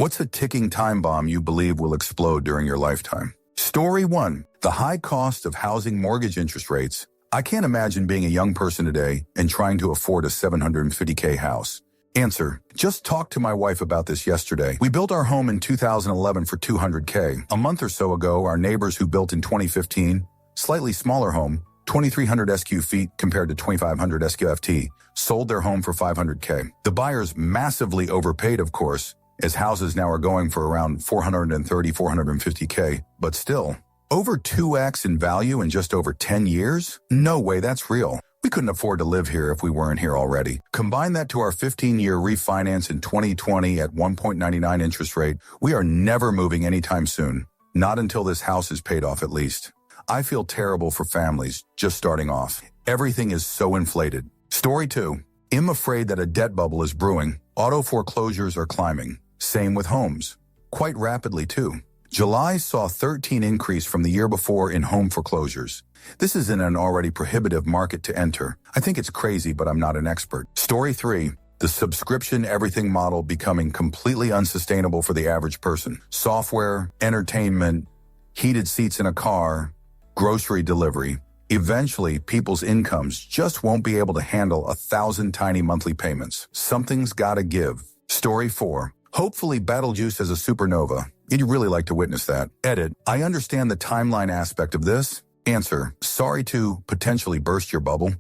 What's a ticking time bomb you believe will explode during your lifetime? Story 1. The high cost of housing mortgage interest rates. I can't imagine being a young person today and trying to afford a $750K house. Answer. Just talked to my wife about this yesterday. We built our home in 2011 for $200K. A month or so ago, our neighbors who built in 2015, slightly smaller home, 2,300 SQ feet compared to 2,500 SQFT, sold their home for $500K. The buyers massively overpaid, of course, as houses now are going for around $430, $450K, but still, over 2x in value in just over 10 years? No way that's real. We couldn't afford to live here if we weren't here already. Combine that to our 15-year refinance in 2020 at 1.99 interest rate. We are never moving anytime soon. Not until this house is paid off at least. I feel terrible for families just starting off. Everything is so inflated. Story 2. I'm afraid that a debt bubble is brewing. Auto foreclosures are climbing. Same with homes. Quite rapidly too. July saw 13 increase from the year before in home foreclosures. This is in an already prohibitive market to enter. I think it's crazy, but I'm not an expert. Story 3. The subscription everything model becoming completely unsustainable for the average person. Software, entertainment, heated seats in a car, grocery delivery. Eventually, people's incomes just won't be able to handle 1,000 tiny monthly payments. Something's gotta give. Story 4. Hopefully Betelgeuse as a supernova. You'd really like to witness that. Edit. I understand the timeline aspect of this. Answer. Sorry to potentially burst your bubble,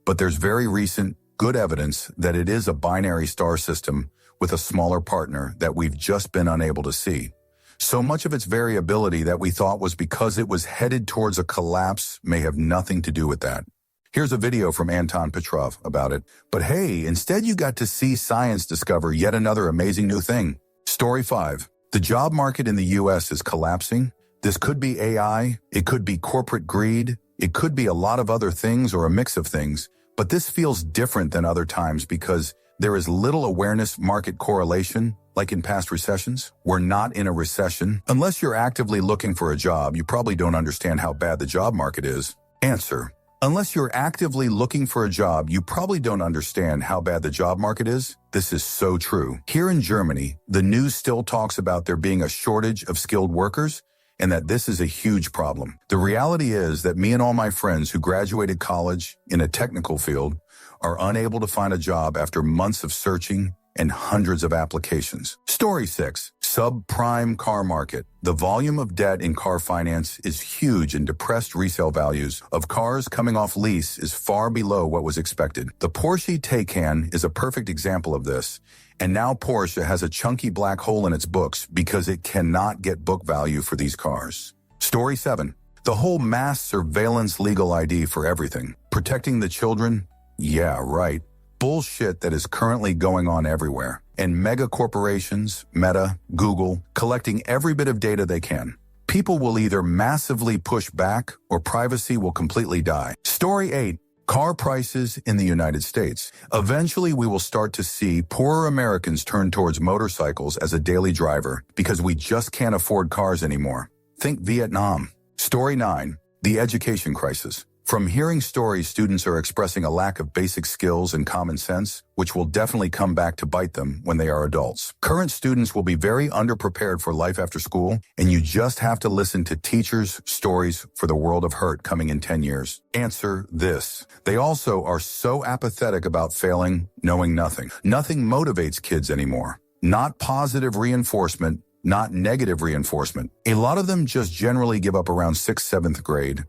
but there's very recent, good evidence that it is a binary star system with a smaller partner that we've just been unable to see. So much of its variability that we thought was because it was headed towards a collapse may have nothing to do with that. Here's a video from Anton Petrov about it. But hey, instead you got to see science discover yet another amazing new thing. Story 5. The job market in the US is collapsing. This could be AI, it could be corporate greed, it could be a lot of other things or a mix of things, but this feels different than other times because there is little awareness market correlation, like in past recessions. We're not in a recession. Unless you're actively looking for a job, you probably don't understand how bad the job market is. Answer. Unless you're actively looking for a job, you probably don't understand how bad the job market is. This is so true. Here in Germany, the news still talks about there being a shortage of skilled workers and that this is a huge problem. The reality is that me and all my friends who graduated college in a technical field are unable to find a job after months of searching and hundreds of applications. Story 6. Subprime car market. The volume of debt in car finance is huge and depressed resale values of cars coming off lease is far below what was expected. The Porsche Taycan is a perfect example of this, and now Porsche has a chunky black hole in its books because it cannot get book value for these cars. Story 7. The whole mass surveillance legal ID for everything. Protecting the children? Yeah, right. Bullshit that is currently going on everywhere. And mega corporations, Meta, Google, collecting every bit of data they can. People will either massively push back or privacy will completely die. Story 8. Car prices in the United States. Eventually, we will start to see poorer Americans turn towards motorcycles as a daily driver because we just can't afford cars anymore. Think Vietnam. Story 9. The education crisis. From hearing stories, students are expressing a lack of basic skills and common sense, which will definitely come back to bite them when they are adults. Current students will be very underprepared for life after school, and you just have to listen to teachers' stories for the world of hurt coming in 10 years. Answer this. They also are so apathetic about failing, knowing nothing. Nothing motivates kids anymore. Not positive reinforcement, not negative reinforcement. A lot of them just generally give up around 6th, 7th grade.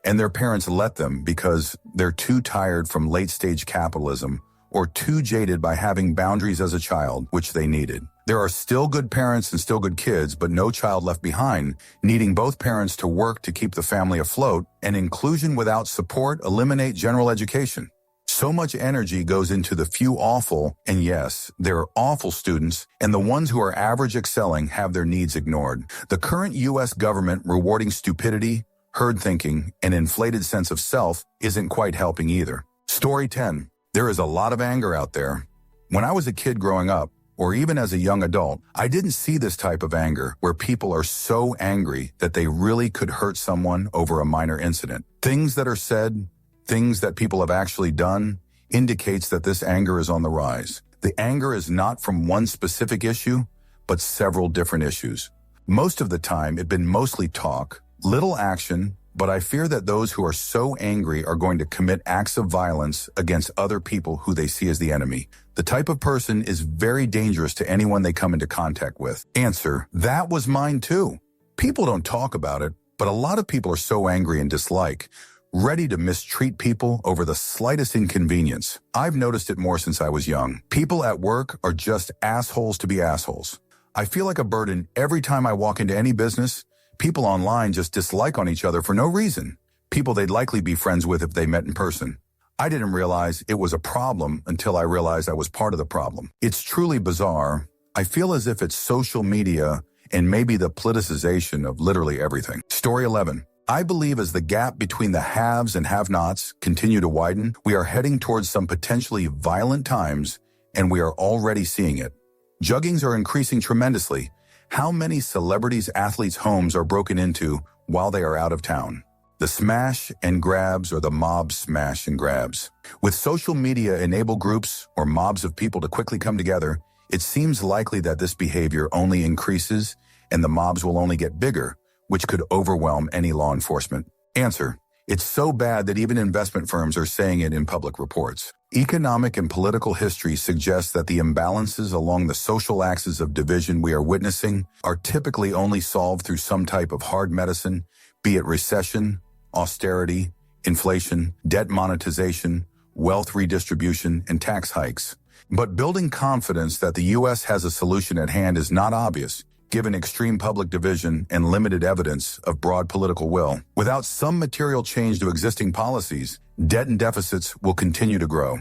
And their parents let them because they're too tired from late-stage capitalism or too jaded by having boundaries as a child, which they needed. There are still good parents and still good kids, but no child left behind, needing both parents to work to keep the family afloat, and inclusion without support eliminate general education. So much energy goes into the few awful, and yes, there are awful students, and the ones who are average excelling have their needs ignored. The current U.S. government rewarding stupidity, herd thinking, and inflated sense of self isn't quite helping either. Story 10. There is a lot of anger out there. When I was a kid growing up, or even as a young adult, I didn't see this type of anger where people are so angry that they really could hurt someone over a minor incident. Things that are said, things that people have actually done, indicates that this anger is on the rise. The anger is not from one specific issue, but several different issues. Most of the time, it's been mostly talk, little action, but I fear that those who are so angry are going to commit acts of violence against other people who they see as the enemy. The type of person is very dangerous to anyone they come into contact with. Answer: that was mine too. People don't talk about it, but a lot of people are so angry and dislike, ready to mistreat people over the slightest inconvenience. I've noticed it more since I was young. People at work are just assholes to be assholes. I feel like a burden every time I walk into any business. People online just dislike on each other for no reason. People they'd likely be friends with if they met in person. I didn't realize it was a problem until I realized I was part of the problem. It's truly bizarre. I feel as if it's social media and maybe the politicization of literally everything. Story 11. I believe as the gap between the haves and have-nots continue to widen, we are heading towards some potentially violent times, and we are already seeing it. Juggings are increasing tremendously. How many celebrities' athletes' homes are broken into while they are out of town? The smash and grabs or the mob smash and grabs. With social media enable groups or mobs of people to quickly come together, it seems likely that this behavior only increases and the mobs will only get bigger, which could overwhelm any law enforcement. Answer: it's so bad that even investment firms are saying it in public reports. Economic and political history suggests that the imbalances along the social axis of division we are witnessing are typically only solved through some type of hard medicine, be it recession, austerity, inflation, debt monetization, wealth redistribution, and tax hikes. But building confidence that the U.S. has a solution at hand is not obvious, given extreme public division and limited evidence of broad political will. Without some material change to existing policies, debt and deficits will continue to grow,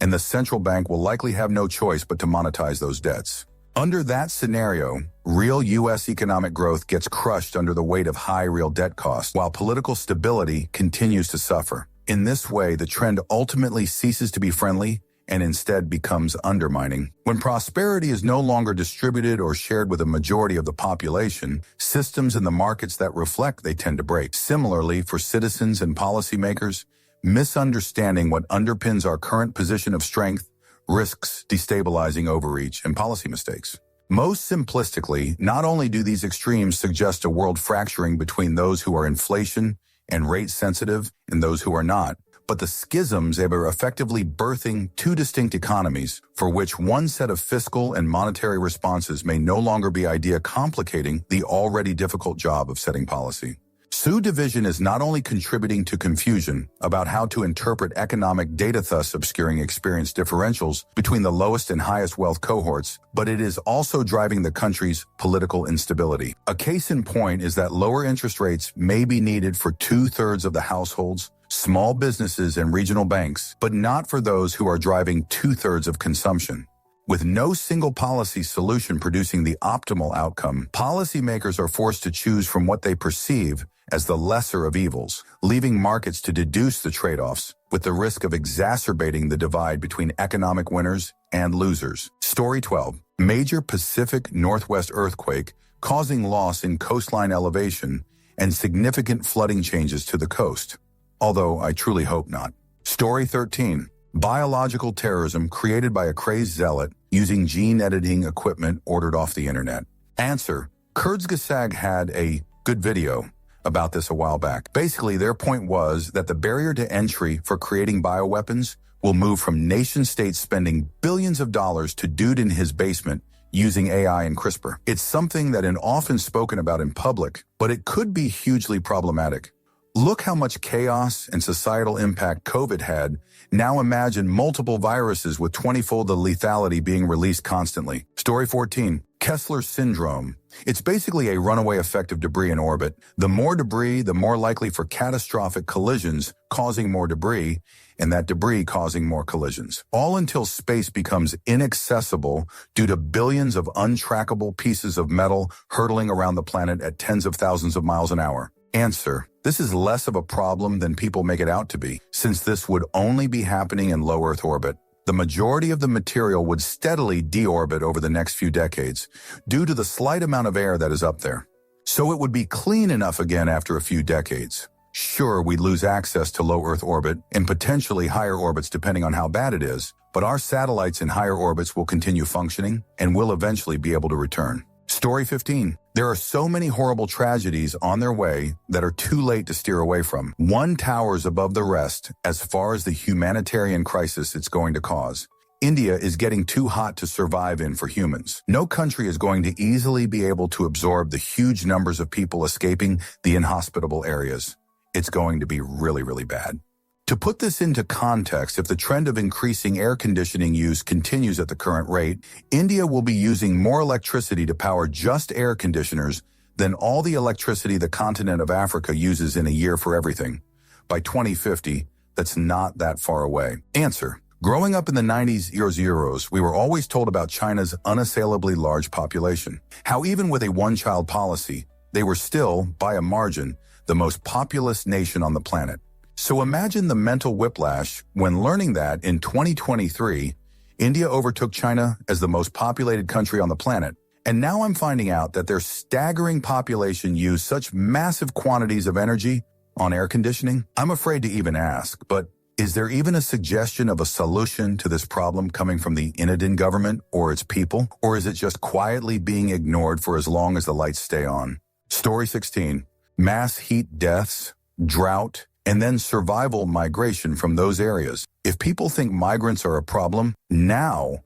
and the central bank will likely have no choice but to monetize those debts. Under that scenario, real U.S. economic growth gets crushed under the weight of high real debt costs, while political stability continues to suffer. In this way, the trend ultimately ceases to be friendly and instead becomes undermining. When prosperity is no longer distributed or shared with a majority of the population, systems in the markets that reflect they tend to break. Similarly, for citizens and policymakers, misunderstanding what underpins our current position of strength risks destabilizing overreach and policy mistakes. Most simplistically, not only do these extremes suggest a world fracturing between those who are inflation and rate sensitive and those who are not, but the schisms they are effectively birthing two distinct economies for which one set of fiscal and monetary responses may no longer be idea complicating the already difficult job of setting policy. Sue division is not only contributing to confusion about how to interpret economic data, thus obscuring experience differentials between the lowest and highest wealth cohorts, but it is also driving the country's political instability. A case in point is that lower interest rates may be needed for 2/3 of the households, small businesses, and regional banks, but not for those who are driving 2/3 of consumption. With no single policy solution producing the optimal outcome, policymakers are forced to choose from what they perceive as the lesser of evils, leaving markets to deduce the trade-offs, with the risk of exacerbating the divide between economic winners and losers. Story 12. Major Pacific Northwest earthquake causing loss in coastline elevation and significant flooding changes to the coast. Although I truly hope not. Story 13. Biological terrorism created by a crazed zealot using gene editing equipment ordered off the internet. Answer. Kurzgesagt had a good video about this a while back. Basically, their point was that the barrier to entry for creating bioweapons will move from nation-states spending billions of dollars to dude in his basement using AI and CRISPR. It's something that is often spoken about in public, but it could be hugely problematic. Look how much chaos and societal impact COVID had. Now imagine multiple viruses with 20-fold the lethality being released constantly. Story 14. Kessler syndrome. It's basically a runaway effect of debris in orbit. The more debris, the more likely for catastrophic collisions, causing more debris, and that debris causing more collisions. All until space becomes inaccessible due to billions of untrackable pieces of metal hurtling around the planet at tens of thousands of miles an hour. Answer. This is less of a problem than people make it out to be, since this would only be happening in low Earth orbit. The majority of the material would steadily deorbit over the next few decades due to the slight amount of air that is up there. So it would be clean enough again after a few decades. Sure, we'd lose access to low Earth orbit and potentially higher orbits depending on how bad it is, but our satellites in higher orbits will continue functioning and will eventually be able to return. Story 15. There are so many horrible tragedies on their way that are too late to steer away from. One towers above the rest as far as the humanitarian crisis it's going to cause. India is getting too hot to survive in for humans. No country is going to easily be able to absorb the huge numbers of people escaping the inhospitable areas. It's going to be really, really bad. To put this into context, if the trend of increasing air conditioning use continues at the current rate, India will be using more electricity to power just air conditioners than all the electricity the continent of Africa uses in a year for everything. By 2050, that's not that far away. Answer. Growing up in the 90s zeros, we were always told about China's unassailably large population. How even with a one-child policy, they were still, by a margin, the most populous nation on the planet. So imagine the mental whiplash when learning that in 2023, India overtook China as the most populated country on the planet. And now I'm finding out that their staggering population used such massive quantities of energy on air conditioning. I'm afraid to even ask, but is there even a suggestion of a solution to this problem coming from the Indian government or its people? Or is it just quietly being ignored for as long as the lights stay on? Story 16. Mass heat deaths, drought, and then survival migration from those areas. If people think migrants are a problem, now,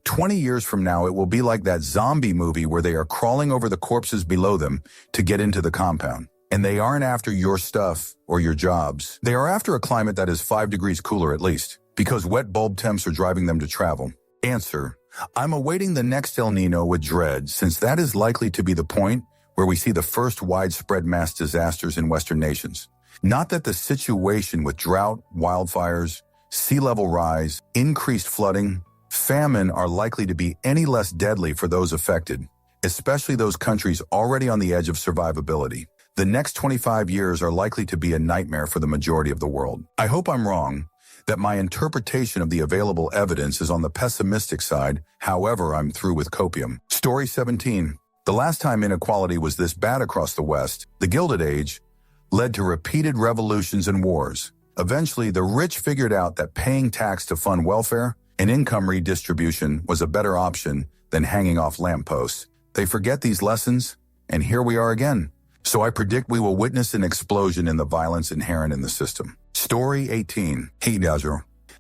20 years from now, it will be like that zombie movie where they are crawling over the corpses below them to get into the compound. And they aren't after your stuff or your jobs. They are after a climate that is 5 degrees cooler at least, because wet bulb temps are driving them to travel. Answer. I'm awaiting the next El Nino with dread, since that is likely to be the point where we see the first widespread mass disasters in Western nations. Not that the situation with drought, wildfires, sea level rise, increased flooding, famine are likely to be any less deadly for those affected, especially those countries already on the edge of survivability. The next 25 years are likely to be a nightmare for the majority of the world. I hope I'm wrong, that my interpretation of the available evidence is on the pessimistic side. However, I'm through with copium. Story 17. The last time inequality was this bad across the West, the Gilded Age, led to repeated revolutions and wars. Eventually, the rich figured out that paying tax to fund welfare and income redistribution was a better option than hanging off lampposts. They forget these lessons, and here we are again. So I predict we will witness an explosion in the violence inherent in the system. Story 18.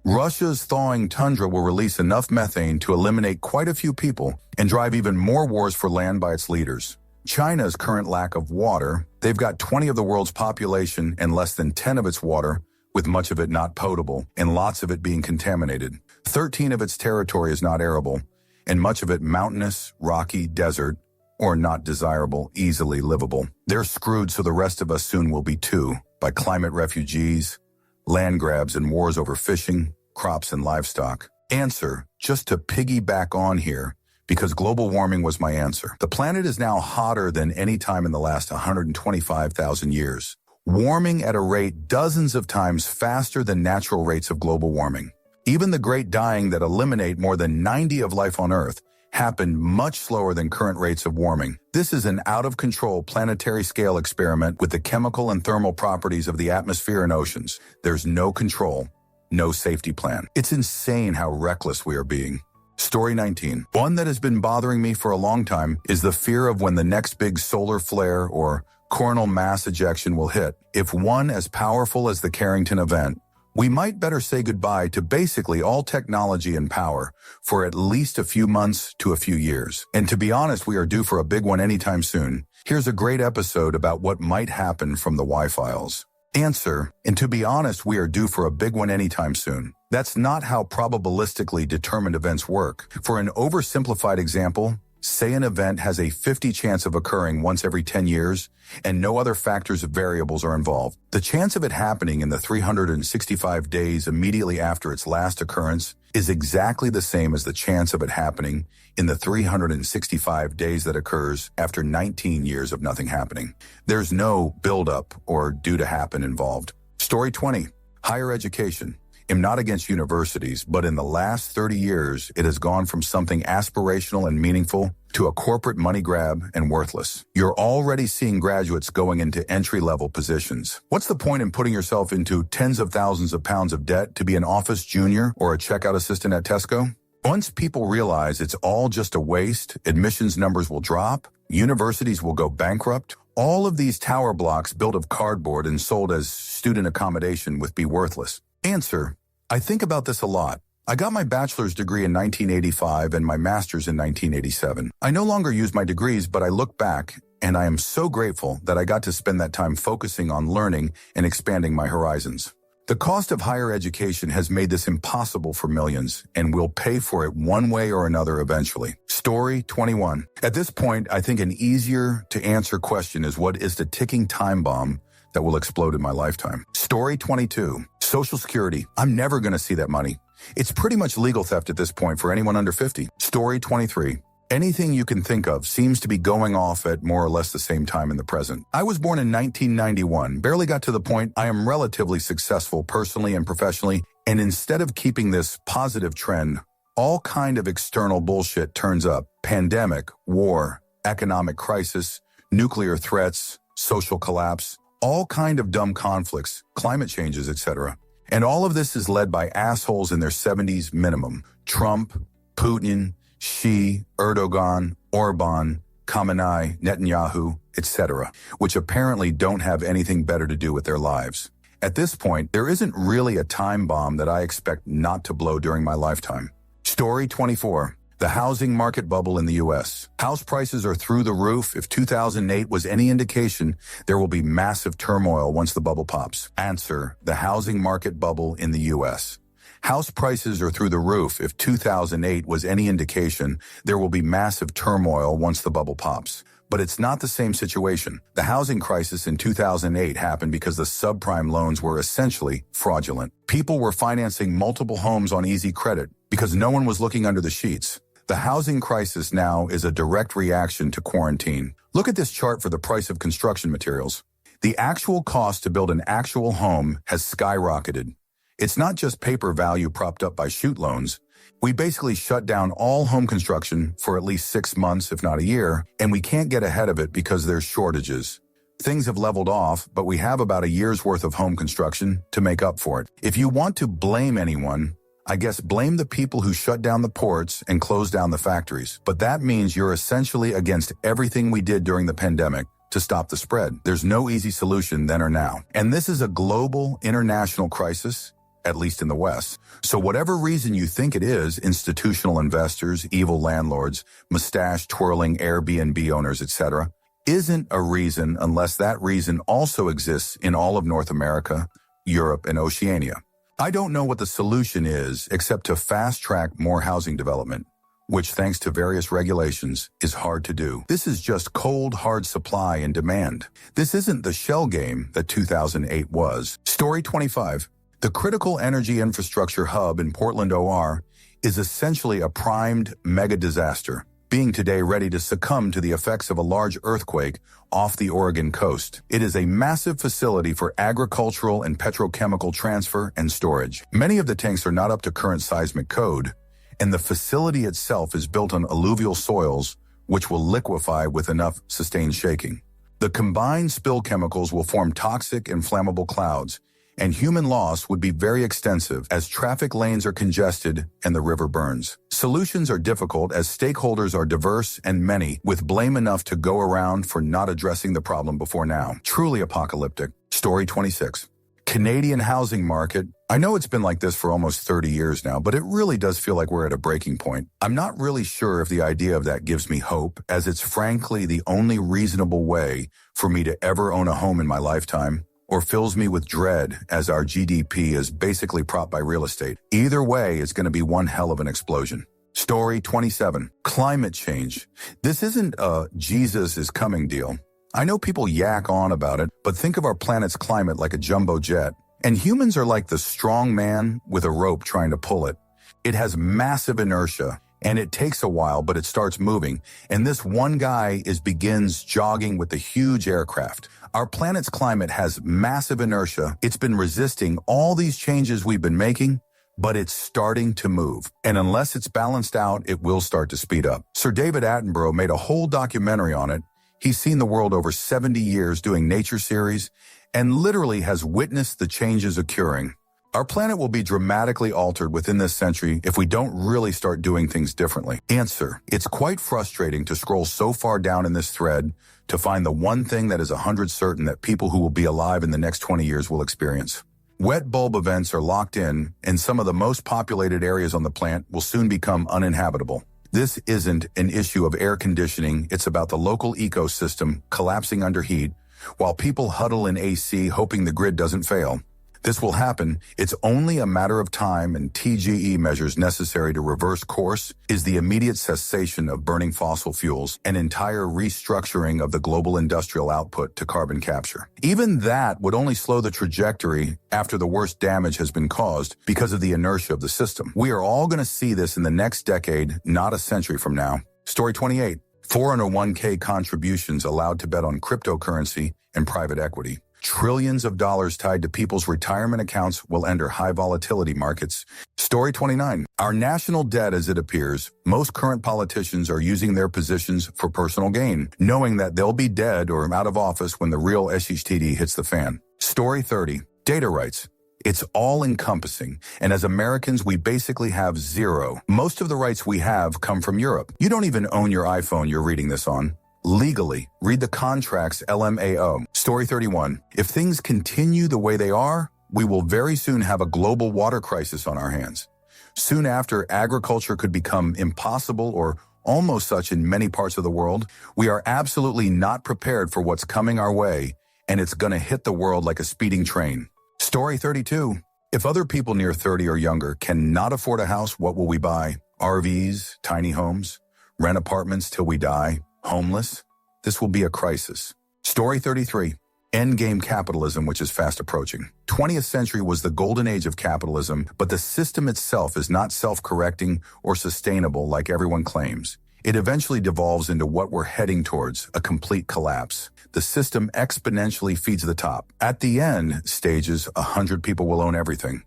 Russia's thawing tundra will release enough methane to eliminate quite a few people and drive even more wars for land by its leaders. China's current lack of water, they've got 20 of the world's population and less than 10 of its water, with much of it not potable and lots of it being contaminated. 13 of its territory is not arable, and much of it mountainous, rocky, desert, or not desirable, easily livable. They're screwed, so the rest of us soon will be too, by climate refugees, land grabs and wars over fishing, crops and livestock. Answer, just to piggyback on here, because global warming was my answer. The planet is now hotter than any time in the last 125,000 years, warming at a rate dozens of times faster than natural rates of global warming. Even the great dying that eliminate more than 90 of life on Earth happened much slower than current rates of warming. This is an out-of-control planetary scale experiment with the chemical and thermal properties of the atmosphere and oceans. There's no control, no safety plan. It's insane how reckless we are being. Story 19. One that has been bothering me for a long time is the fear of when the next big solar flare or coronal mass ejection will hit. If one as powerful as the Carrington event, we might better say goodbye to basically all technology and power for at least a few months to a few years. And to be honest, we are due for a big one anytime soon. Here's a great episode about what might happen from the Y-Files. Answer, and to be honest, we are due for a big one anytime soon. That's not how probabilistically determined events work. For an oversimplified example, say an event has a 50 chance of occurring once every 10 years, and no other factors or variables are involved. The chance of it happening in the 365 days immediately after its last occurrence is exactly the same as the chance of it happening in the 365 days that occurs after 19 years of nothing happening. There's no build-up or due to happen involved. Story 20. Higher education. I'm not against universities, but in the last 30 years, it has gone from something aspirational and meaningful to a corporate money grab and worthless. You're already seeing graduates going into entry-level positions. What's the point in putting yourself into tens of thousands of pounds of debt to be an office junior or a checkout assistant at Tesco? Once people realize it's all just a waste, admissions numbers will drop, universities will go bankrupt, all of these tower blocks built of cardboard and sold as student accommodation would be worthless. Answer: I think about this a lot. I got my bachelor's degree in 1985 and my master's in 1987. I no longer use my degrees, but I look back and I am so grateful that I got to spend that time focusing on learning and expanding my horizons. The cost of higher education has made this impossible for millions, and we'll pay for it one way or another eventually. Story 21. At this point, I think an easier to answer question is, what is the ticking time bomb that will explode in my lifetime? Story 22. Social Security. I'm never going to see that money. It's pretty much legal theft at this point for anyone under 50. Story 23. Anything you can think of seems to be going off at more or less the same time in the present. I was born in 1991, barely got to the point I am relatively successful personally and professionally, and instead of keeping this positive trend, all kind of external bullshit turns up. Pandemic, war, economic crisis, nuclear threats, social collapse, all kind of dumb conflicts, climate changes, etc. And all of this is led by assholes in their 70s minimum. Trump, Putin, Xi, Erdogan, Orban, Khamenei, Netanyahu, etc., which apparently don't have anything better to do with their lives. At this point, there isn't really a time bomb that I expect not to blow during my lifetime. Story 24. The housing market bubble in the U.S. House prices are through the roof. If 2008 was any indication, there will be massive turmoil once the bubble pops. Answer: the housing market bubble in the U.S. House prices are through the roof. If 2008 was any indication, there will be massive turmoil once the bubble pops. But it's not the same situation. The housing crisis in 2008 happened because the subprime loans were essentially fraudulent. People were financing multiple homes on easy credit because no one was looking under the sheets. The housing crisis now is a direct reaction to quarantine. Look at this chart for the price of construction materials. The actual cost to build an actual home has skyrocketed. It's not just paper value propped up by shoot loans. We basically shut down all home construction for at least 6 months, if not a year, and we can't get ahead of it because there's shortages. Things have leveled off, but we have about a year's worth of home construction to make up for it. If you want to blame anyone, I guess blame the people who shut down the ports and closed down the factories. But that means you're essentially against everything we did during the pandemic to stop the spread. There's no easy solution then or now. And this is a global, international crisis, at least in the West. So whatever reason you think it is, institutional investors, evil landlords, mustache-twirling Airbnb owners, etc., isn't a reason unless that reason also exists in all of North America, Europe, and Oceania. I don't know what the solution is except to fast-track more housing development, which, thanks to various regulations, is hard to do. This is just cold, hard supply and demand. This isn't the shell game that 2008 was. Story 25. The critical energy infrastructure hub in Portland, OR, is essentially a primed mega disaster, being today ready to succumb to the effects of a large earthquake off the Oregon coast. It is a massive facility for agricultural and petrochemical transfer and storage. Many of the tanks are not up to current seismic code, and the facility itself is built on alluvial soils, which will liquefy with enough sustained shaking. The combined spill chemicals will form toxic and flammable clouds, and human loss would be very extensive as traffic lanes are congested and the river burns. Solutions are difficult as stakeholders are diverse and many, with blame enough to go around for not addressing the problem before now. Truly apocalyptic. Story 26. Canadian housing market. I know it's been like this for almost 30 years now, but it really does feel like we're at a breaking point. I'm not really sure if the idea of that gives me hope, as it's frankly the only reasonable way for me to ever own a home in my lifetime, or fills me with dread as our GDP is basically propped by real estate. Either way, it's going to be one hell of an explosion. Story 27. Climate change. This isn't a Jesus is coming deal. I know people yak on about it, but think of our planet's climate like a jumbo jet. And humans are like the strong man with a rope trying to pull it. It has massive inertia, and it takes a while, but it starts moving. And this one guy begins jogging with the huge aircraft. Our planet's climate has massive inertia. It's been resisting all these changes we've been making, but it's starting to move. And unless it's balanced out, it will start to speed up. Sir David Attenborough made a whole documentary on it. He's seen the world over 70 years doing nature series and literally has witnessed the changes occurring. Our planet will be dramatically altered within this century if we don't really start doing things differently. Answer: it's quite frustrating to scroll so far down in this thread to find the one thing that is 100% certain that people who will be alive in the next 20 years will experience. Wet bulb events are locked in, and some of the most populated areas on the planet will soon become uninhabitable. This isn't an issue of air conditioning, it's about the local ecosystem collapsing under heat, while people huddle in AC hoping the grid doesn't fail. This will happen. It's only a matter of time, and TGE measures necessary to reverse course is the immediate cessation of burning fossil fuels, an entire restructuring of the global industrial output to carbon capture. Even that would only slow the trajectory after the worst damage has been caused because of the inertia of the system. We are all going to see this in the next decade, not a century from now. Story 28. 401k contributions allowed to bet on cryptocurrency and private equity. Trillions of dollars tied to people's retirement accounts will enter high volatility markets. Story 29. Our national debt, as it appears, most current politicians are using their positions for personal gain, knowing that they'll be dead or out of office when the real SHTD hits the fan. Story 30. Data rights. It's all-encompassing, and as Americans, we basically have zero. Most of the rights we have come from Europe. You don't even own your iPhone you're reading this on. Legally, read the contracts LMAO. Story 31. If things continue the way they are, we will very soon have a global water crisis on our hands. Soon after, agriculture could become impossible or almost such in many parts of the world. We are absolutely not prepared for what's coming our way, and it's going to hit the world like a speeding train. Story 32. If other people near 30 or younger cannot afford a house, what will we buy? RVs, tiny homes, rent apartments till we die, homeless? This will be a crisis. Story 33. Endgame capitalism, which is fast approaching. 20th century was the golden age of capitalism, but the system itself is not self-correcting or sustainable like everyone claims. It eventually devolves into what we're heading towards, a complete collapse. The system exponentially feeds the top. At the end stages, 100 people will own everything,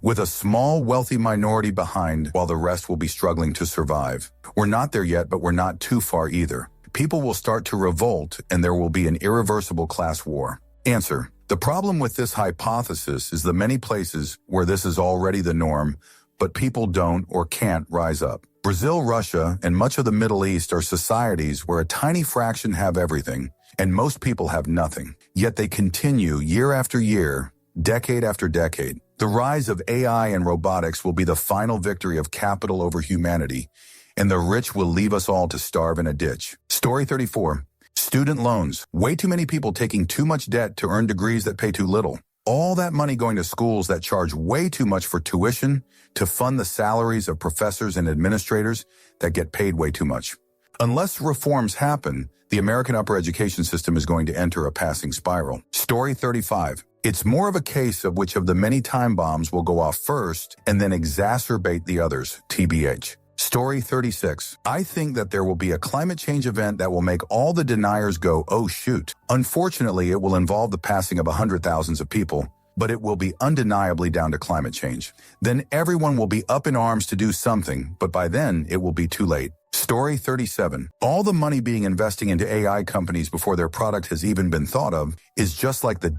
with a small, wealthy minority behind while the rest will be struggling to survive. We're not there yet, but we're not too far either. People will start to revolt, and there will be an irreversible class war. Answer: the problem with this hypothesis is the many places where this is already the norm, but people don't or can't rise up. Brazil, Russia, and much of the Middle East are societies where a tiny fraction have everything, and most people have nothing. Yet they continue year after year, decade after decade. The rise of AI and robotics will be the final victory of capital over humanity, and the rich will leave us all to starve in a ditch. Story 34. Student loans. Way too many people taking too much debt to earn degrees that pay too little. All that money going to schools that charge way too much for tuition to fund the salaries of professors and administrators that get paid way too much. Unless reforms happen, the American upper education system is going to enter a passing spiral. Story 35. It's more of a case of which of the many time bombs will go off first and then exacerbate the others, TBH. Story 36. I think that there will be a climate change event that will make all the deniers go, oh shoot. Unfortunately, it will involve the passing of 100,000s of people, but it will be undeniably down to climate change. Then everyone will be up in arms to do something, but by then it will be too late. Story 37. All the money being investing into AI companies before their product has even been thought of is just like the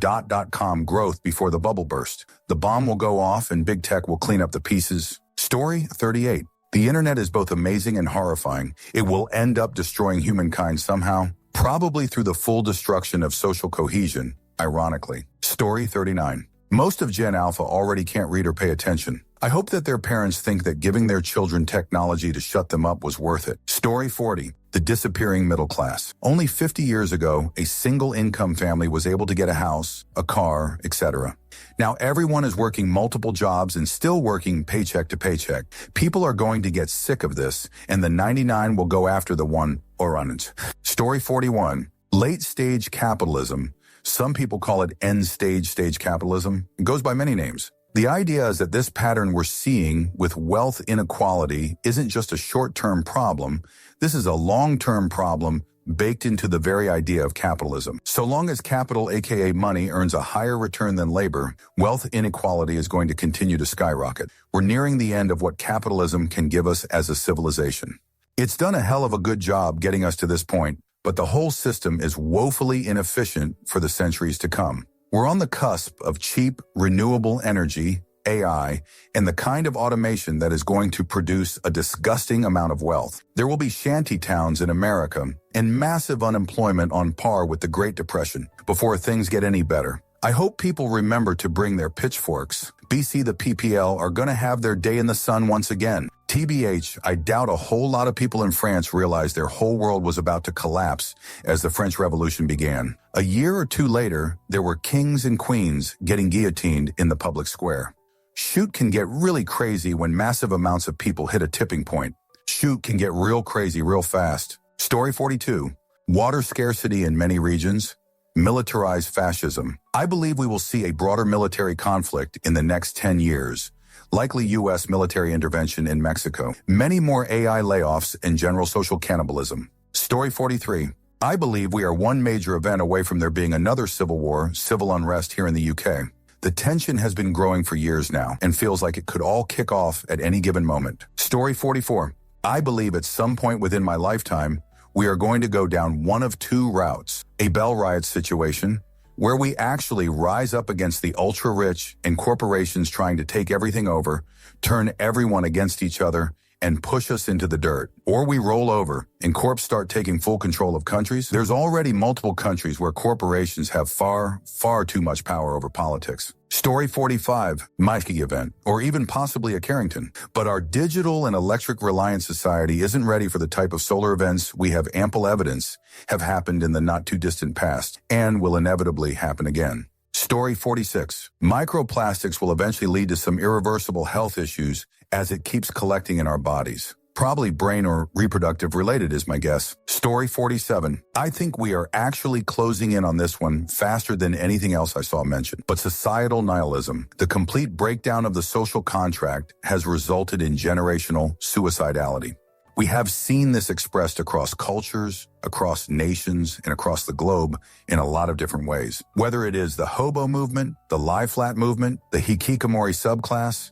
.com growth before the bubble burst. The bomb will go off and big tech will clean up the pieces. Story 38. The internet is both amazing and horrifying. It will end up destroying humankind somehow, probably through the full destruction of social cohesion, ironically. Story 39. Most of Gen Alpha already can't read or pay attention. I hope that their parents think that giving their children technology to shut them up was worth it. Story 40. The disappearing middle class. Only 50 years ago, a single-income family was able to get a house, a car, etc. Now everyone is working multiple jobs and still working paycheck to paycheck. People are going to get sick of this, and the 99 will go after the one or others. Story 41. Late-stage capitalism. Some people call it end-stage capitalism. It goes by many names. The idea is that this pattern we're seeing with wealth inequality isn't just a short-term problem. This is a long-term problem baked into the very idea of capitalism. So long as capital, aka money, earns a higher return than labor, wealth inequality is going to continue to skyrocket. We're nearing the end of what capitalism can give us as a civilization. It's done a hell of a good job getting us to this point, but the whole system is woefully inefficient for the centuries to come. We're on the cusp of cheap, renewable energy, AI, and the kind of automation that is going to produce a disgusting amount of wealth. There will be shanty towns in America and massive unemployment on par with the Great Depression before things get any better. I hope people remember to bring their pitchforks. BC the PPL are going to have their day in the sun once again. TBH, I doubt a whole lot of people in France realized their whole world was about to collapse as the French Revolution began. A year or two later, there were kings and queens getting guillotined in the public square. Shoot can get really crazy when massive amounts of people hit a tipping point. Shoot can get real crazy real fast. Story 42. Water scarcity in many regions. Militarized fascism. I believe we will see a broader military conflict in the next 10 years. Likely U.S. military intervention in Mexico. Many more AI layoffs and general social cannibalism. Story 43. I believe we are one major event away from there being another civil war, civil unrest here in the UK. The tension has been growing for years now and feels like it could all kick off at any given moment. Story 44. I believe at some point within my lifetime, we are going to go down one of two routes. A Bell riot situation, where we actually rise up against the ultra-rich and corporations trying to take everything over, turn everyone against each other, and push us into the dirt. Or we roll over and corps start taking full control of countries. There's already multiple countries where corporations have far too much power over politics. Story 45, Mikey event, or even possibly a Carrington. But our digital and electric-reliant society isn't ready for the type of solar events we have ample evidence have happened in the not-too-distant past and will inevitably happen again. Story 46, microplastics will eventually lead to some irreversible health issues as it keeps collecting in our bodies. Probably brain or reproductive related is my guess. Story 47. I think we are actually closing in on this one faster than anything else I saw mentioned. But societal nihilism, the complete breakdown of the social contract, has resulted in generational suicidality. We have seen this expressed across cultures, across nations, and across the globe in a lot of different ways. Whether it is the hobo movement, the lie flat movement, the hikikomori subclass,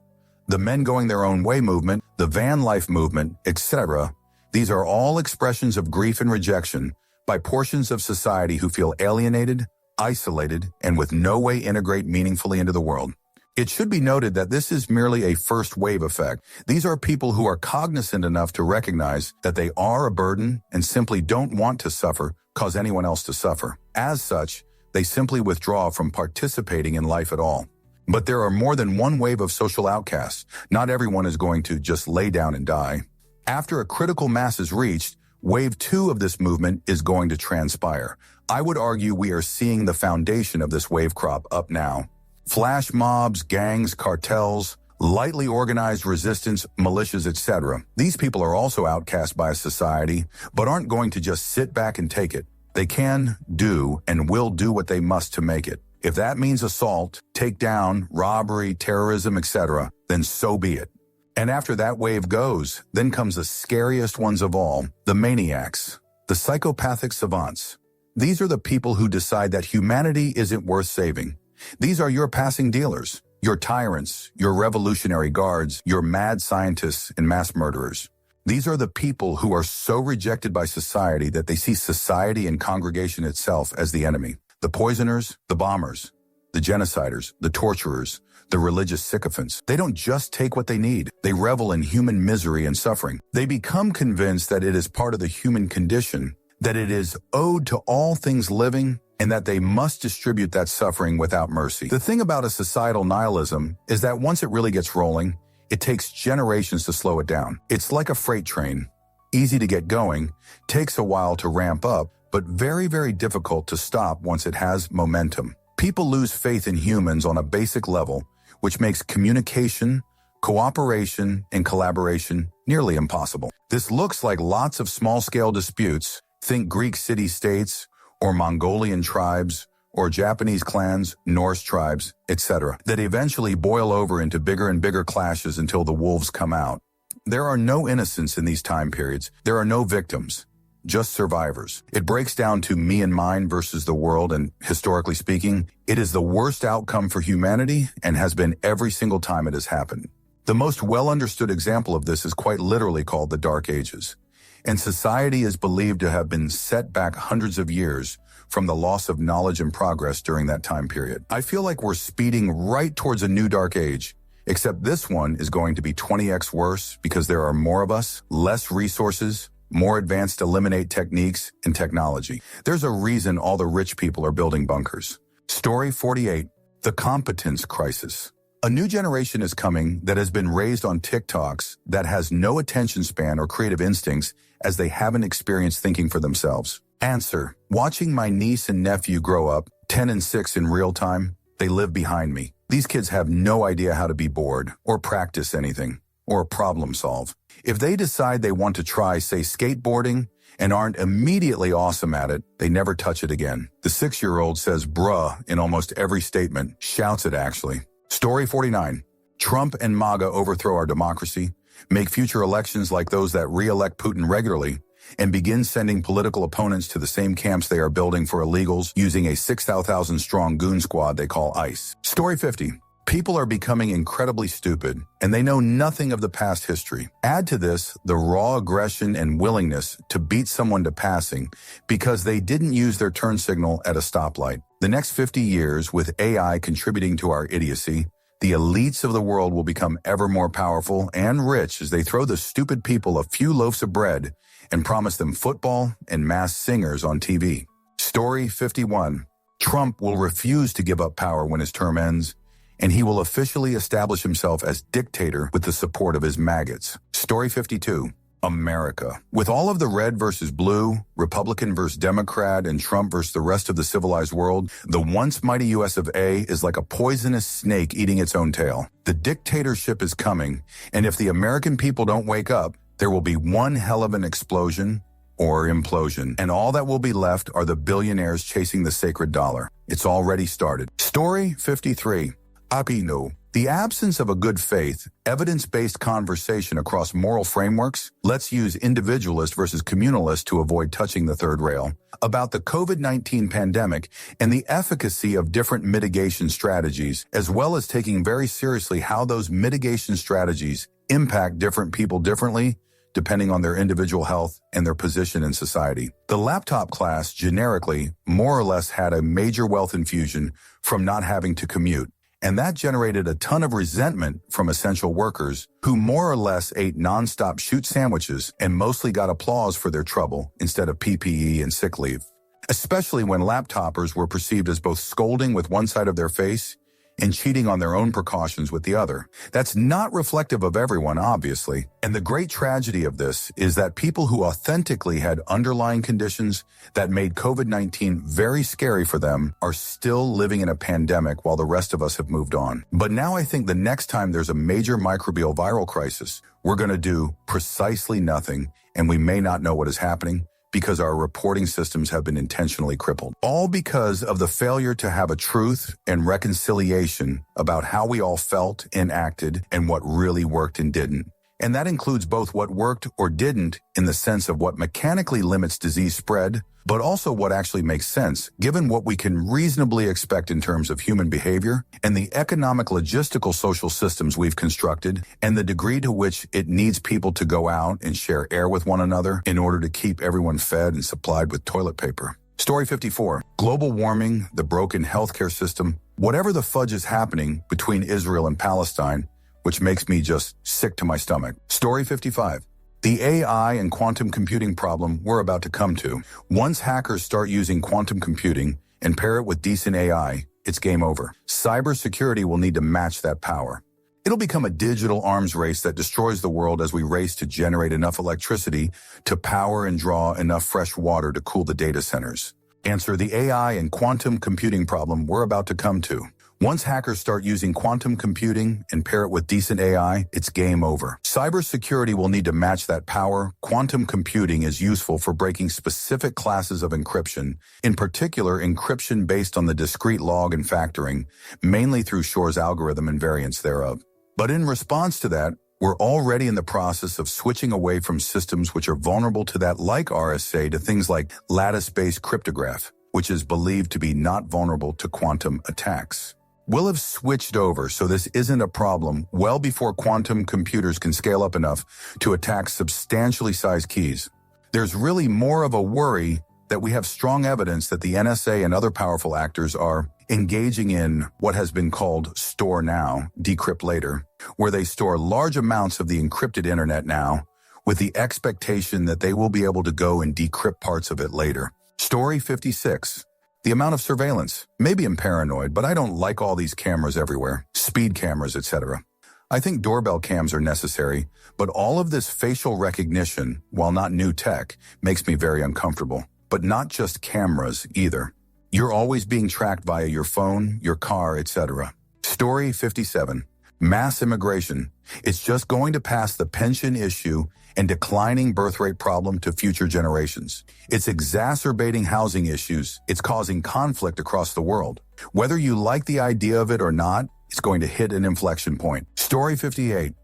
the men going their own way movement, the van life movement, etc. These are all expressions of grief and rejection by portions of society who feel alienated, isolated, and with no way integrate meaningfully into the world. It should be noted that this is merely a first wave effect. These are people who are cognizant enough to recognize that they are a burden and simply don't want to suffer, cause anyone else to suffer. As such, they simply withdraw from participating in life at all. But there are more than one wave of social outcasts. Not everyone is going to just lay down and die. After a critical mass is reached, wave 2 of this movement is going to transpire. I would argue we are seeing the foundation of this wave crop up now. Flash mobs, gangs, cartels, lightly organized resistance, militias, etc. These people are also outcast by society, but aren't going to just sit back and take it. They can, do, and will do what they must to make it. If that means assault, takedown, robbery, terrorism, etc., then so be it. And after that wave goes, then comes the scariest ones of all, the maniacs, the psychopathic savants. These are the people who decide that humanity isn't worth saving. These are your passing dealers, your tyrants, your revolutionary guards, your mad scientists and mass murderers. These are the people who are so rejected by society that they see society and congregation itself as the enemy. The poisoners, the bombers, the genociders, the torturers, the religious sycophants. They don't just take what they need. They revel in human misery and suffering. They become convinced that it is part of the human condition, that it is owed to all things living, and that they must distribute that suffering without mercy. The thing about a societal nihilism is that once it really gets rolling, it takes generations to slow it down. It's like a freight train. Easy to get going, takes a while to ramp up, but very difficult to stop once it has momentum. People lose faith in humans on a basic level, which makes communication, cooperation, and collaboration nearly impossible. This looks like lots of small-scale disputes, think Greek city-states, or Mongolian tribes, or Japanese clans, Norse tribes, etc., that eventually boil over into bigger and bigger clashes until the wolves come out. There are no innocents in these time periods. There are no victims. Just survivors. It breaks down to me and mine versus the world, and historically speaking, it is the worst outcome for humanity and has been every single time it has happened. The most well-understood example of this is quite literally called the Dark Ages, and society is believed to have been set back hundreds of years from the loss of knowledge and progress during that time period. I feel like we're speeding right towards a new dark age, Except this one is going to be 20x worse because there are more of us, less resources, more advanced eliminate techniques and technology. There's a reason all the rich people are building bunkers. Story 48, the competence crisis. A new generation is coming that has been raised on TikToks that has no attention span or creative instincts as they haven't experienced thinking for themselves. Answer, watching my niece and nephew grow up, 10 and 6 in real time, they live behind me. These kids have no idea how to be bored or practice anything or problem solve. If they decide they want to try, say, skateboarding and aren't immediately awesome at it, they never touch it again. The 6-year-old says bruh in almost every statement, shouts it actually. Story 49. Trump and MAGA overthrow our democracy, make future elections like those that re-elect Putin regularly, and begin sending political opponents to the same camps they are building for illegals using a 6,000-strong goon squad they call ICE. Story 50. People are becoming incredibly stupid, and they know nothing of the past history. Add to this the raw aggression and willingness to beat someone to passing because they didn't use their turn signal at a stoplight. The next 50 years, with AI contributing to our idiocy, the elites of the world will become ever more powerful and rich as they throw the stupid people a few loaves of bread and promise them football and masked singers on TV. Story 51. Trump will refuse to give up power when his term ends, and he will officially establish himself as dictator with the support of his maggots. Story 52. America. With all of the red versus blue, Republican versus Democrat, and Trump versus the rest of the civilized world, the once mighty US of A is like a poisonous snake eating its own tail. The dictatorship is coming, and if the American people don't wake up, there will be one hell of an explosion or implosion, and all that will be left are the billionaires chasing the sacred dollar. It's already started. Story 53. Apino. The absence of a good faith, evidence-based conversation across moral frameworks, let's use individualist versus communalist to avoid touching the third rail, about the COVID-19 pandemic and the efficacy of different mitigation strategies, as well as taking very seriously how those mitigation strategies impact different people differently, depending on their individual health and their position in society. The laptop class, generically, more or less had a major wealth infusion from not having to commute. And that generated a ton of resentment from essential workers who more or less ate nonstop shoot sandwiches and mostly got applause for their trouble instead of PPE and sick leave. Especially when laptoppers were perceived as both scolding with one side of their face and cheating on their own precautions with the other. That's not reflective of everyone, obviously. And the great tragedy of this is that people who authentically had underlying conditions that made COVID-19 very scary for them are still living in a pandemic while the rest of us have moved on. But now I think the next time there's a major microbial viral crisis, we're going to do precisely nothing, and we may not know what is happening, because our reporting systems have been intentionally crippled. All because of the failure to have a truth and reconciliation about how we all felt and acted and what really worked and didn't. And that includes both what worked or didn't in the sense of what mechanically limits disease spread, but also what actually makes sense, given what we can reasonably expect in terms of human behavior and the economic, logistical, social systems we've constructed and the degree to which it needs people to go out and share air with one another in order to keep everyone fed and supplied with toilet paper. Story 54. Global warming, the broken healthcare system, whatever the fudge is happening between Israel and Palestine, which makes me just sick to my stomach. Story 55. The AI and quantum computing problem we're about to come to. Once hackers start using quantum computing and pair it with decent AI, it's game over. Cybersecurity will need to match that power. It'll become a digital arms race that destroys the world as we race to generate enough electricity to power and draw enough fresh water to cool the data centers. Answer, the AI and quantum computing problem we're about to come to. Once hackers start using quantum computing and pair it with decent AI, it's game over. Cybersecurity will need to match that power. Quantum computing is useful for breaking specific classes of encryption, in particular encryption based on the discrete log and factoring, mainly through Shor's algorithm and variants thereof. But in response to that, we're already in the process of switching away from systems which are vulnerable to that, like RSA, to things like lattice-based cryptograph, which is believed to be not vulnerable to quantum attacks. We'll have switched over, so this isn't a problem, well before quantum computers can scale up enough to attack substantially sized keys. There's really more of a worry that we have strong evidence that the NSA and other powerful actors are engaging in what has been called store now, decrypt later, where they store large amounts of the encrypted internet now with the expectation that they will be able to go and decrypt parts of it later. Story 56. The amount of surveillance. Maybe I'm paranoid, but I don't like all these cameras everywhere, speed cameras, etc. I think doorbell cams are necessary, but all of this facial recognition, while not new tech, makes me very uncomfortable. But not just cameras either. You're always being tracked via your phone, your car, etc. Story 57. Mass immigration. It's just going to pass the pension issue and declining birth rate problem to future generations. It's exacerbating housing issues. It's causing conflict across the world. Whether you like the idea of it or not, it's going to hit an inflection point. Story 58.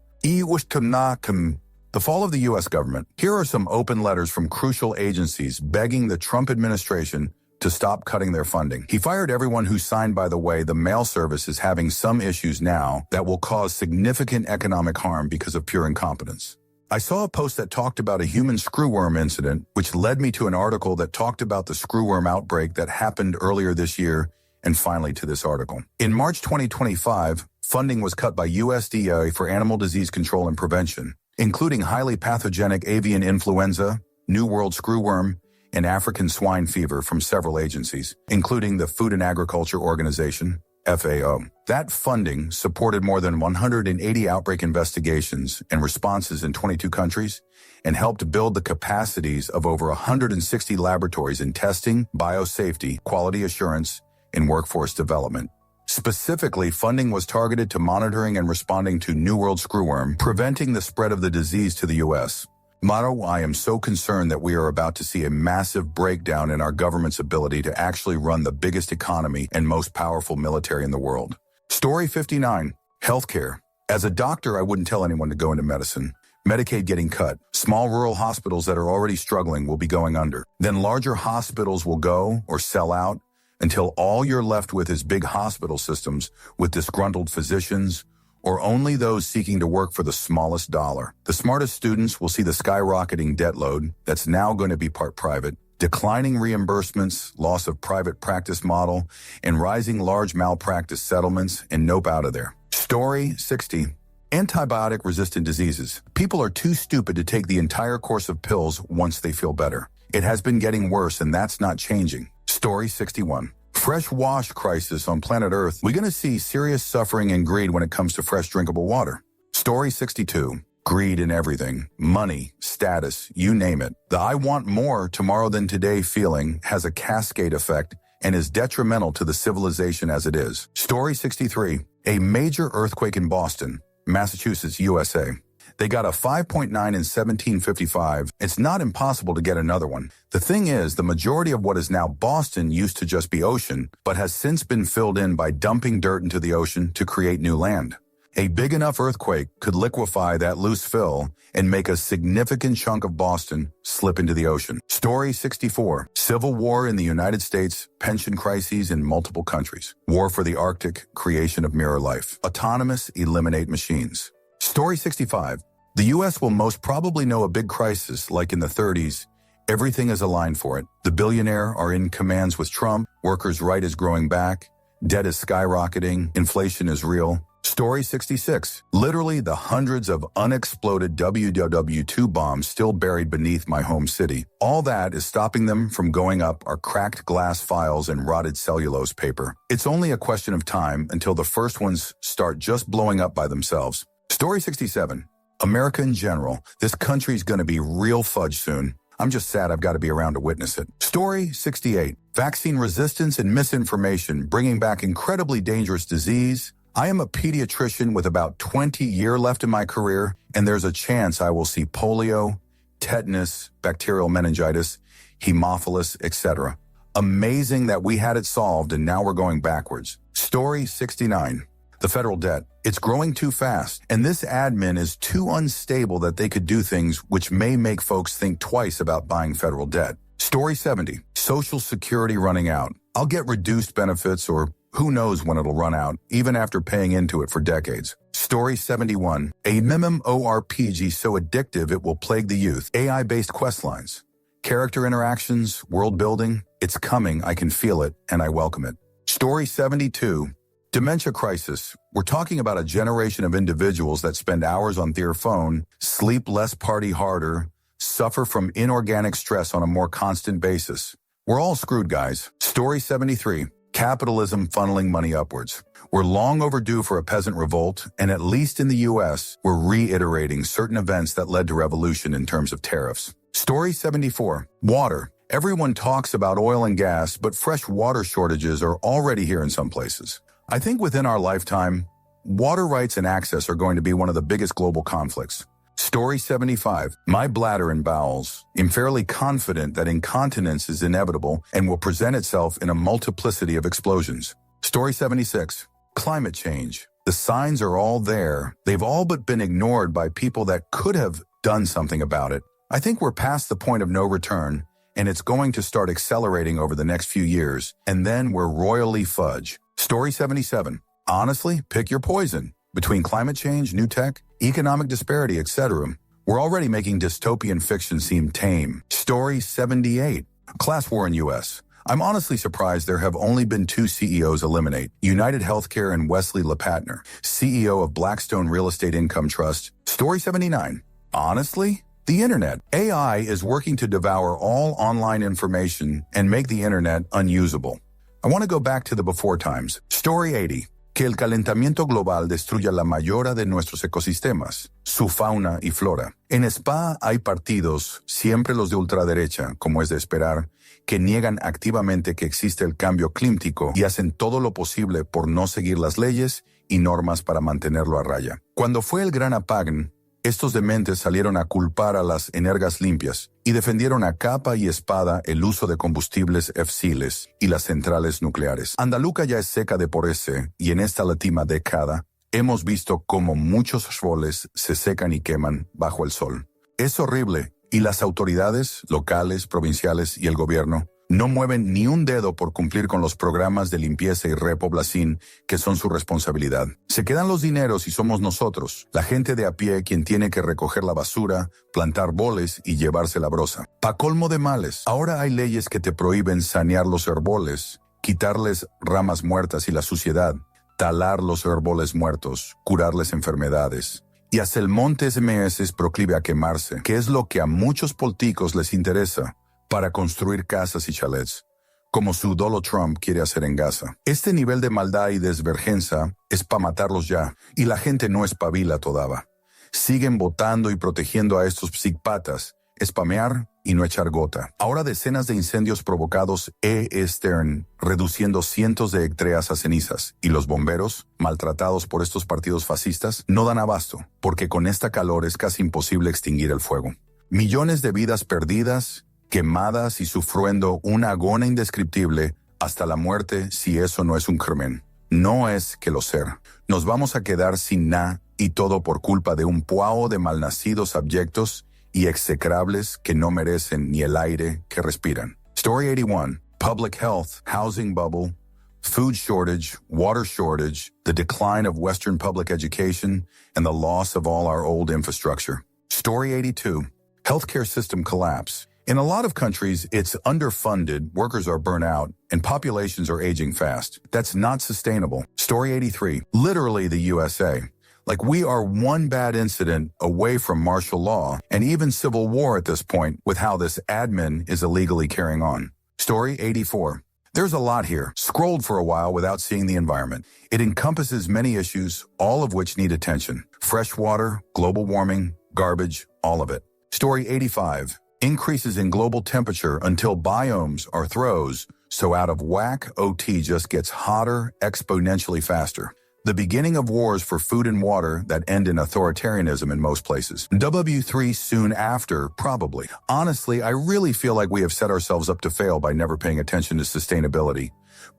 The fall of the U.S. government. Here are some open letters from crucial agencies begging the Trump administration to stop cutting their funding. He fired everyone who signed. By the way, the mail service is having some issues now that will cause significant economic harm because of pure incompetence. I saw a post that talked about a human screwworm incident, which led me to an article that talked about the screwworm outbreak that happened earlier this year, and finally to this article. In March 2025, funding was cut by USDA for animal disease control and prevention, including highly pathogenic avian influenza, New World screwworm, and African swine fever from several agencies, including the Food and Agriculture Organization, FAO. That funding supported more than 180 outbreak investigations and responses in 22 countries and helped build the capacities of over 160 laboratories in testing, biosafety, quality assurance, and workforce development. Specifically, funding was targeted to monitoring and responding to New World screwworm, preventing the spread of the disease to the U.S. Motto, I am so concerned that we are about to see a massive breakdown in our government's ability to actually run the biggest economy and most powerful military in the world. Story 59. Healthcare. As a doctor, I wouldn't tell anyone to go into medicine. Medicaid getting cut. Small rural hospitals that are already struggling will be going under. Then larger hospitals will go or sell out until all you're left with is big hospital systems with disgruntled physicians, or only those seeking to work for the smallest dollar. The smartest students will see the skyrocketing debt load that's now going to be part private, declining reimbursements, loss of private practice model, and rising large malpractice settlements, and nope out of there. Story 60. Antibiotic-resistant diseases. People are too stupid to take the entire course of pills once they feel better. It has been getting worse, and that's not changing. Story 61. Fresh wash crisis on planet Earth. We're going to see serious suffering and greed when it comes to fresh drinkable water. Story 62. Greed in everything. Money, status, you name it. The I want more tomorrow than today feeling has a cascade effect and is detrimental to the civilization as it is. Story 63. A major earthquake in Boston, Massachusetts, USA. They got a 5.9 in 1755. It's not impossible to get another one. The thing is, the majority of what is now Boston used to just be ocean, but has since been filled in by dumping dirt into the ocean to create new land. A big enough earthquake could liquefy that loose fill and make a significant chunk of Boston slip into the ocean. Story 64. Civil war in the United States, pension crises in multiple countries. War for the Arctic, creation of mirror life. Autonomous, eliminate machines. Story 65. The U.S. will most probably know a big crisis like in the 30s. Everything is aligned for it. The billionaire are in commands with Trump. Workers' right is growing back. Debt is skyrocketing. Inflation is real. Story 66. Literally the hundreds of unexploded WW2 bombs still buried beneath my home city. All that is stopping them from going up are cracked glass files and rotted cellulose paper. It's only a question of time until the first ones start just blowing up by themselves. Story 67. America in general. This country's gonna be real fudge soon. I'm just sad I've got to be around to witness it. Story 68. Vaccine resistance and misinformation bringing back incredibly dangerous disease. I am a pediatrician with about 20 years left in my career, and there's a chance I will see polio, tetanus, bacterial meningitis, hemophilus, etc. Amazing that we had it solved and now we're going backwards. Story 69. The federal debt. It's growing too fast, and this admin is too unstable that they could do things which may make folks think twice about buying federal debt. Story 70. Social Security running out. I'll get reduced benefits, or who knows when it'll run out, even after paying into it for decades. Story 71. A MMORPG so addictive it will plague the youth. AI-based quest lines. Character interactions, world building. It's coming, I can feel it, and I welcome it. Story 72. Dementia crisis. We're talking about a generation of individuals that spend hours on their phone, sleep less, party harder, suffer from inorganic stress on a more constant basis. We're all screwed, guys. Story 73. Capitalism funneling money upwards. We're long overdue for a peasant revolt, and at least in the U.S., we're reiterating certain events that led to revolution in terms of tariffs. Story 74. Water. Everyone talks about oil and gas, but fresh water shortages are already here in some places. I think within our lifetime, water rights and access are going to be one of the biggest global conflicts. Story 75. My bladder and bowels. I'm fairly confident that incontinence is inevitable and will present itself in a multiplicity of explosions. Story 76. Climate change. The signs are all there. They've all but been ignored by people that could have done something about it. I think we're past the point of no return, and it's going to start accelerating over the next few years, and then we're royally fudge. Story 77. Honestly, pick your poison. Between climate change, new tech, economic disparity, etc., we're already making dystopian fiction seem tame. Story 78. Class war in U.S. I'm honestly surprised there have only been 2 CEOs eliminate. United Healthcare and Wesley LePatner, CEO of Blackstone Real Estate Income Trust. Story 79. Honestly, the internet. AI is working to devour all online information and make the internet unusable. I want to go back to the before times. Story 80. Que el calentamiento global destruya la mayoría de nuestros ecosistemas, su fauna y flora. En Spa hay partidos, siempre los de ultraderecha, como es de esperar, que niegan activamente que existe el cambio climático y hacen todo lo posible por no seguir las leyes y normas para mantenerlo a raya. Cuando fue el gran apagón, estos dementes salieron a culpar a las energías limpias y defendieron a capa y espada el uso de combustibles fósiles y las centrales nucleares. Andaluca ya es seca de por ese, y en esta última década hemos visto cómo muchos árboles se secan y queman bajo el sol. Es horrible, y las autoridades locales, provinciales y el gobierno no mueven ni un dedo por cumplir con los programas de limpieza y repoblación que son su responsabilidad. Se quedan los dineros y somos nosotros, la gente de a pie, quien tiene que recoger la basura, plantar boles y llevarse la brosa. Pa' colmo de males, ahora hay leyes que te prohíben sanear los árboles, quitarles ramas muertas y la suciedad, talar los árboles muertos, curarles enfermedades. Y hasta el monte MS es proclive a quemarse, que es lo que a muchos políticos les interesa, para construir casas y chalets, como su dolo Trump quiere hacer en Gaza. Este nivel de maldad y desvergüenza es para matarlos ya, y la gente no espabila todavía. Siguen votando y protegiendo a estos psicópatas, spamear y no echar gota. Ahora decenas de incendios provocados están reduciendo cientos de hectáreas a cenizas, y los bomberos, maltratados por estos partidos fascistas, no dan abasto, porque con esta calor es casi imposible extinguir el fuego. Millones de vidas perdidas, quemadas y sufriendo una agonía indescriptible hasta la muerte si eso no es un crimen. No es que lo sea. Nos vamos a quedar sin nada y todo por culpa de un puao de malnacidos abyectos y execrables que no merecen ni el aire que respiran. Story 81. Public health, housing bubble, food shortage, water shortage, the decline of Western public education, and the loss of all our old infrastructure. Story 82. Healthcare system collapse. In a lot of countries, it's underfunded, workers are burnt out, and populations are aging fast. That's not sustainable. Story 83. Literally the USA. Like we are one bad incident away from martial law and even civil war at this point with how this admin is illegally carrying on. Story 84. There's a lot here. Scrolled for a while without seeing the environment. It encompasses many issues, all of which need attention. Fresh water, global warming, garbage, all of it. Story 85. Increases in global temperature until biomes are throws, so out of whack, OT just gets hotter exponentially faster. The beginning of wars for food and water that end in authoritarianism in most places. W3 soon after, probably. Honestly, I really feel like we have set ourselves up to fail by never paying attention to sustainability.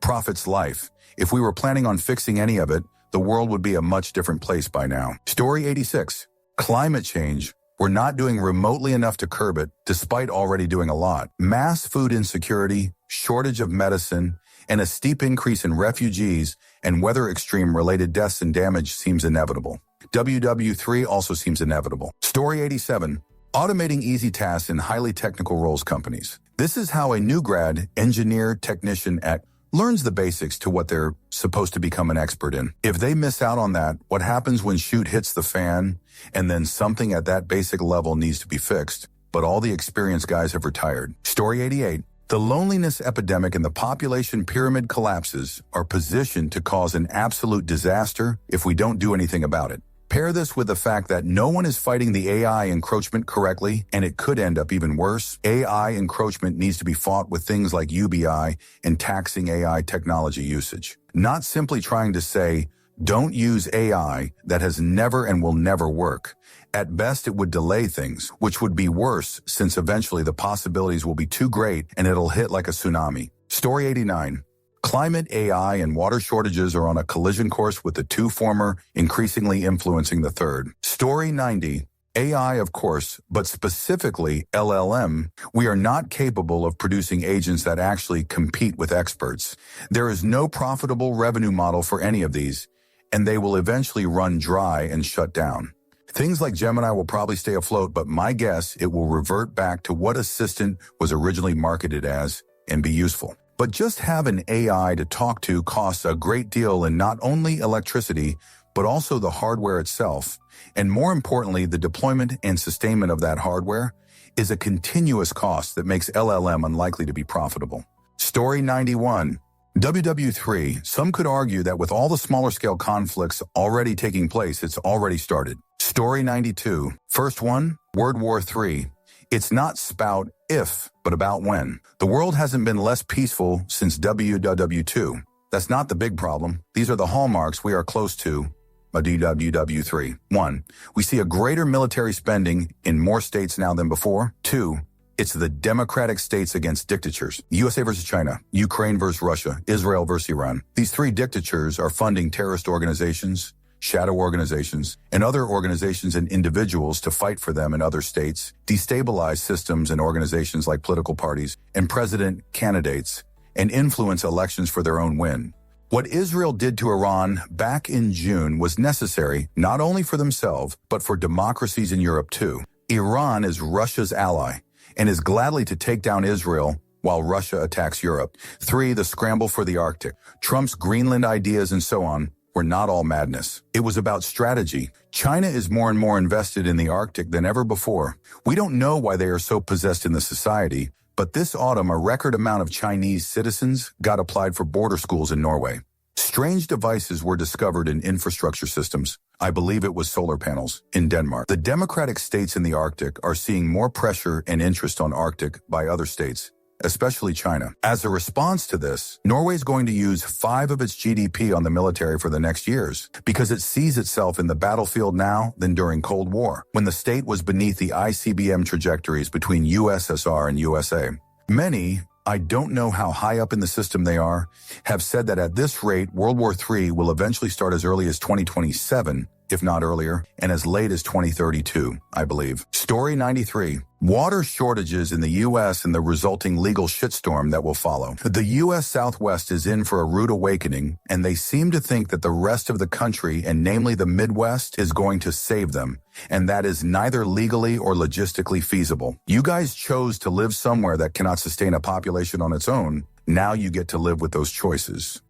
Profit's life. If we were planning on fixing any of it, the world would be a much different place by now. Story 86. Climate change. We're not doing remotely enough to curb it, despite already doing a lot. Mass food insecurity, shortage of medicine, and a steep increase in refugees and weather extreme-related deaths and damage seems inevitable. WW3 also seems inevitable. Story 87. Automating easy tasks in highly technical roles companies. This is how a new grad engineer technician at learns the basics to what they're supposed to become an expert in. If they miss out on that, what happens when shit hits the fan and then something at that basic level needs to be fixed, but all the experienced guys have retired? Story 88. The loneliness epidemic and the population pyramid collapses are positioned to cause an absolute disaster if we don't do anything about it. Pair this with the fact that no one is fighting the AI encroachment correctly, and it could end up even worse. AI encroachment needs to be fought with things like UBI and taxing AI technology usage. Not simply trying to say, don't use AI that has never and will never work. At best, it would delay things, which would be worse since eventually the possibilities will be too great and it'll hit like a tsunami. Story 89. Climate, AI, and water shortages are on a collision course with the two former increasingly influencing the third. Story 90. AI, of course, but specifically LLM, we are not capable of producing agents that actually compete with experts. There is no profitable revenue model for any of these, and they will eventually run dry and shut down. Things like Gemini will probably stay afloat, but my guess it will revert back to what Assistant was originally marketed as and be useful. But just have an AI to talk to costs a great deal in not only electricity, but also the hardware itself. And more importantly, the deployment and sustainment of that hardware is a continuous cost that makes LLM unlikely to be profitable. Story 91. WW3. Some could argue that with all the smaller scale conflicts already taking place, it's already started. Story 92. First one, World War III. It's not spout if, but about when. The world hasn't been less peaceful since WW2. That's not the big problem. These are the hallmarks we are close to WW3. 1. We see a greater military spending in more states now than before. 2. It's the democratic states against dictatures. USA versus China, Ukraine versus Russia, Israel versus Iran. These three dictatures are funding terrorist organizations, shadow organizations, and other organizations and individuals to fight for them in other states, destabilize systems and organizations like political parties and president candidates, and influence elections for their own win. What Israel did to Iran back in June was necessary not only for themselves, but for democracies in Europe too. Iran is Russia's ally and is gladly to take down Israel while Russia attacks Europe. 3. The scramble for the Arctic. Trump's Greenland ideas and so on were not all madness. It was about strategy. China is more and more invested in the Arctic than ever before. We don't know why they are so possessed in the society, but this autumn a record amount of Chinese citizens got applied for border schools in Norway. Strange devices were discovered in infrastructure systems. I believe it was solar panels in Denmark. The democratic states in the Arctic are seeing more pressure and interest on Arctic by other states, especially China. As a response to this, Norway is going to use 5% of its GDP on the military for the next years because it sees itself in the battlefield now than during Cold War, when the state was beneath the ICBM trajectories between USSR and USA. Many, I don't know how high up in the system they are, have said that at this rate, World War III will eventually start as early as 2027, if not earlier, and as late as 2032, I believe. Story 93. Water shortages in the U.S. and the resulting legal shitstorm that will follow. The U.S. Southwest is in for a rude awakening, and they seem to think that the rest of the country, and namely the Midwest, is going to save them. And that is neither legally or logistically feasible. You guys chose to live somewhere that cannot sustain a population on its own. Now you get to live with those choices.